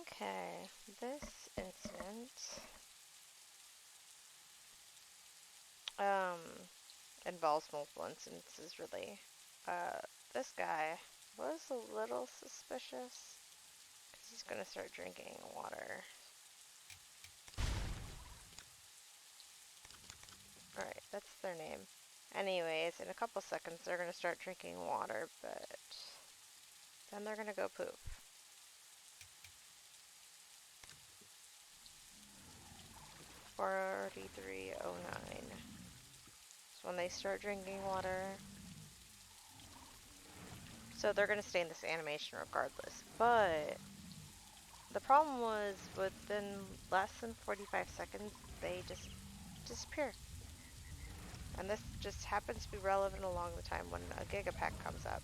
Okay, this incident um involves multiple instances really. Uh, this guy was a little suspicious because he's gonna start drinking water. Alright, that's their name. Anyways, in a couple seconds they're gonna start drinking water, but then they're gonna go poop. 4309. So when they start drinking water, so they're gonna stay in this animation regardless. But the problem was within less than 45 seconds, they just disappear. And this just happens to be relevant along the time when a Giga pack comes up.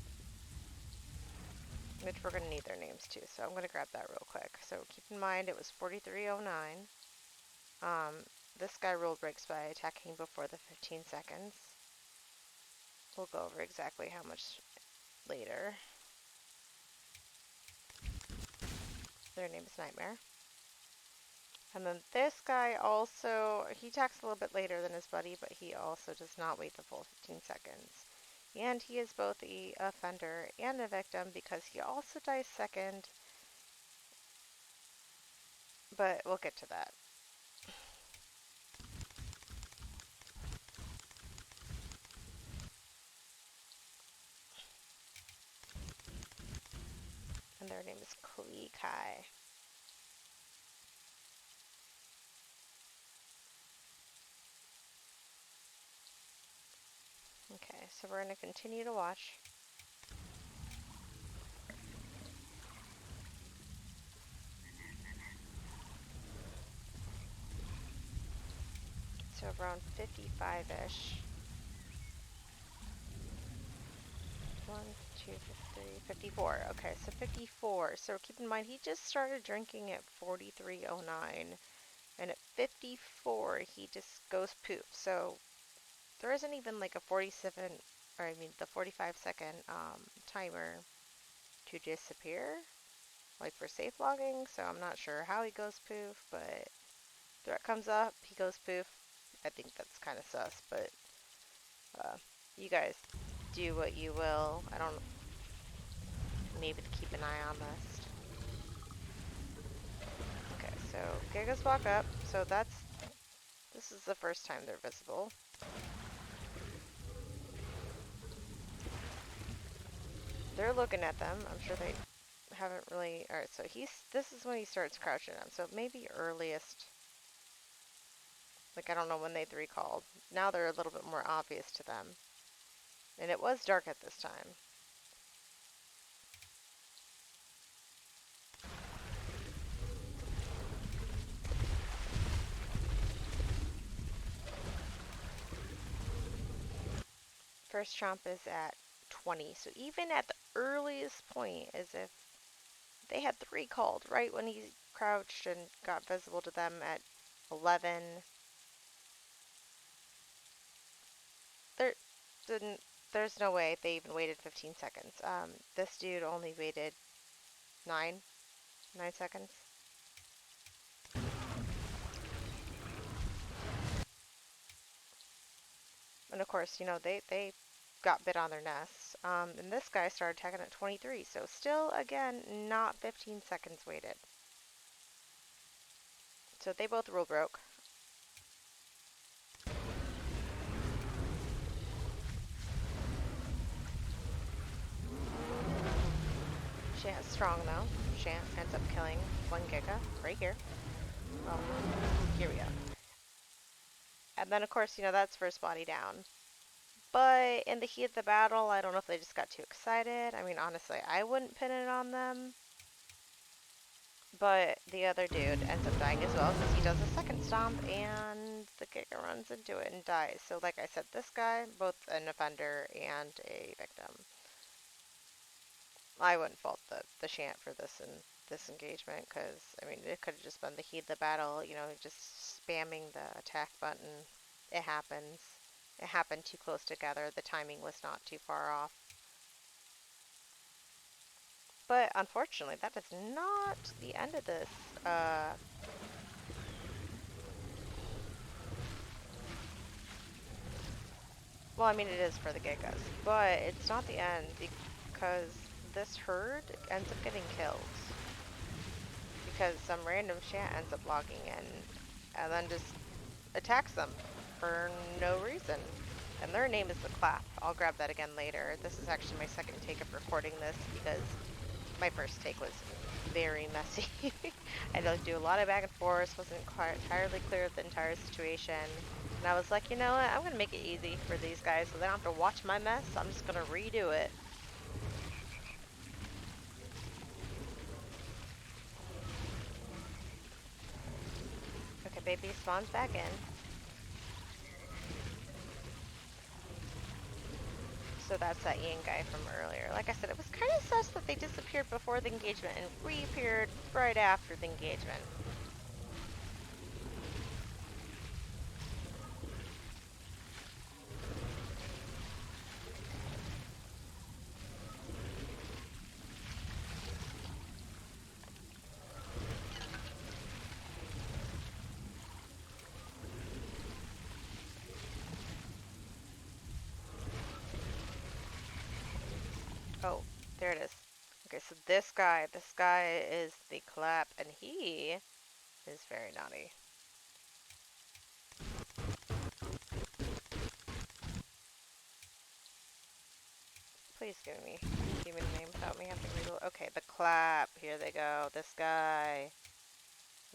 Which we're going to need their names too, so I'm going to grab that real quick. So keep in mind it was 4309. This guy rule breaks by attacking before the 15 seconds. We'll go over exactly how much later. Their name is Nightmare. And then this guy also, he attacks a little bit later than his buddy, but he also does not wait the full 15 seconds. And he is both the offender and a victim because he also dies second, but we'll get to that. And their name is Klee. Okay, so we're going to continue to watch. So around 55-ish. 1, 2, 3, 54. Okay, so 54. So keep in mind, he just started drinking at 4309. And at 54, he just goes poof. So there isn't even like a 47, or I mean the 45-second timer to disappear, like for safe logging. So I'm not sure how he goes poof, but threat comes up, he goes poof. I think that's kind of sus, but you guys do what you will. I don't, maybe to keep an eye on this. Okay, so Gigas walk up, so this is the first time they're visible. They're looking at them. I'm sure they haven't really, alright, so this is when he starts crouching them, so maybe earliest, like I don't know when they'd recalled. Now they're a little bit more obvious to them. And it was dark at this time. First chomp is at 20, so even at the earliest point, as if they had 3 called right when he crouched and got visible to them at 11. There didn't. There's no way they even waited 15 seconds. This dude only waited 9 seconds. And of course, you know, they got bit on their nests. And this guy started attacking at 23, so still, again, not 15 seconds waited. So they both rule broke. Shant's strong though. Shant ends up killing 1 Giga right here. Well, here we go. And then of course, you know, that's first body down. But in the heat of the battle, I don't know if they just got too excited. I mean, honestly, I wouldn't pin it on them. But the other dude ends up dying as well because he does a second stomp and the Giga runs into it and dies. So like I said, this guy, both an offender and a victim. I wouldn't fault the Shant for this engagement because, I mean, it could have just been the heat of the battle, you know, just spamming the attack button. It happens. It happened too close together. The timing was not too far off. But unfortunately, that is not the end of this. Well, I mean, it is for the Gigas, but it's not the end because this herd ends up getting killed because some random Shant ends up logging in and then just attacks them for no reason. And their name is the Clap. I'll grab that again later. This is actually my second take of recording this because my first take was very messy. I had to do a lot of back and forth, wasn't entirely clear of the entire situation. And I was like, you know what, I'm going to make it easy for these guys so they don't have to watch my mess. I'm just going to redo it. Okay, baby spawns back in. So that's that Ian guy from earlier. Like I said, it was kind of sus that they disappeared before the engagement and reappeared right after the engagement. Oh, there it is. Okay, so this guy is the Clap, and he is very naughty. Please give me a human name without me having to read. Okay, the Clap. Here they go. This guy.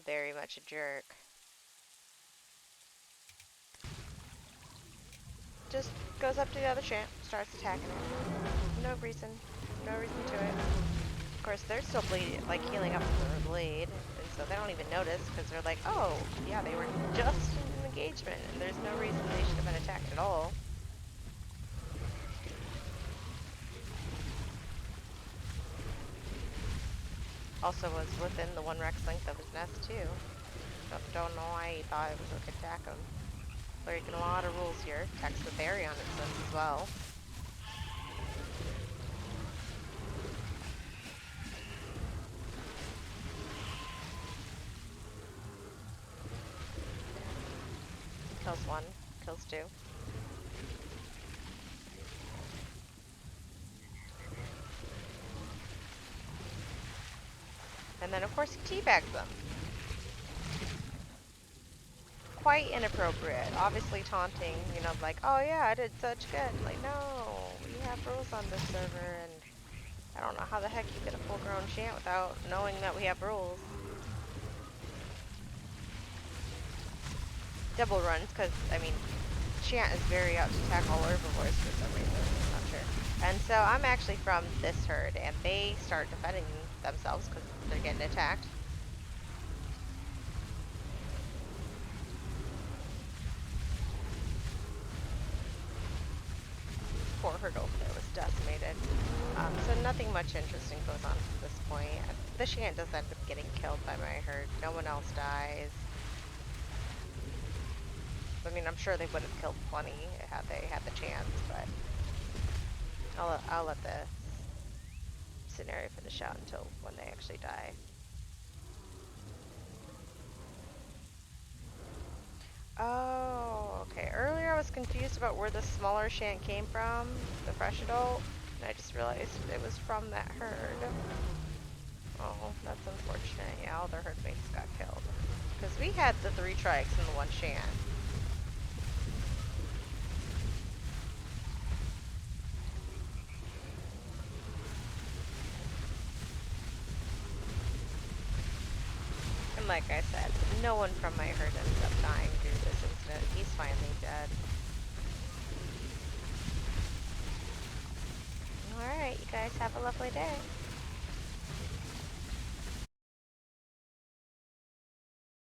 Very much a jerk. Just goes up to the other Shant, starts attacking it. No reason. No reason to it. Of course, they're still bleeding, like healing up from their blade, and so they don't even notice because they're like, oh, yeah, they were just in an engagement, and there's no reason they should have been attacked at all. Also was within the 1 Rex length of his nest, too. Don't know why he thought it was okay to attack him. Breaking a lot of rules here. Text the Theri on its list as well. Kills 1, kills 2. And then, of course, he teabags them. Quite inappropriate. Obviously taunting, you know, like, oh yeah, I did such good. Like, no, we have rules on this server, and I don't know how the heck you get a full-grown Shant without knowing that we have rules. Double runs, because, I mean, Shant is very out to tackle Herbivores for some reason. I'm not sure. And so I'm actually from this herd, and they start defending themselves because they're getting attacked. Poor herd over there was decimated. So nothing much interesting goes on at this point. The Shant does end up getting killed by my herd. No one else dies. I mean, I'm sure they would have killed plenty had they had the chance, but I'll let the scenario finish out until when they actually die. Oh, okay. Earlier I was confused about where the smaller Shant came from, the fresh adult, and I just realized it was from that herd. Oh, that's unfortunate. Yeah, all their herd mates got killed. Because we had the 3 trikes and the 1 Shant. And like I said, no one from my herd ends up dying due to this incident. He's finally dead. Alright, you guys have a lovely day.